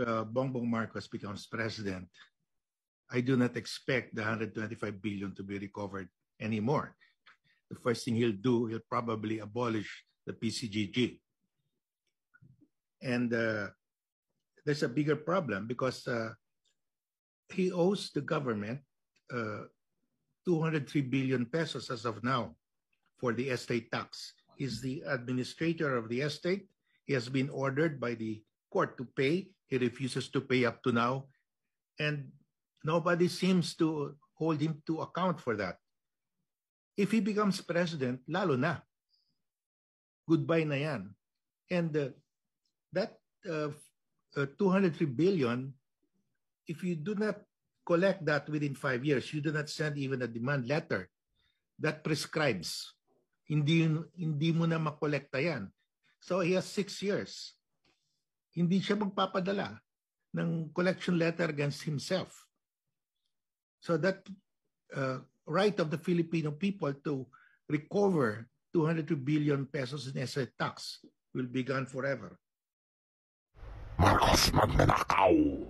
Bongbong Marcos becomes president, I do not expect the 125 billion to be recovered anymore. The first thing he'll do, he'll probably abolish the PCGG. And there's a bigger problem because he owes the government 203 billion pesos as of now for the estate tax. He's the administrator of the estate. He has been ordered by the court to pay. He refuses to pay up to now. And nobody seems to hold him to account for that. If he becomes president, lalo na. Goodbye na yan. And that 203 billion, if you do not collect that within 5 years, you do not send even a demand letter, that prescribes. Hindi mo na makolekta yan. So he has 6 years. Hindi siya magpapadala ng collection letter against himself. So that right of the Filipino people to recover 202 billion pesos in estate tax will be gone forever. Marcos magnanakaw!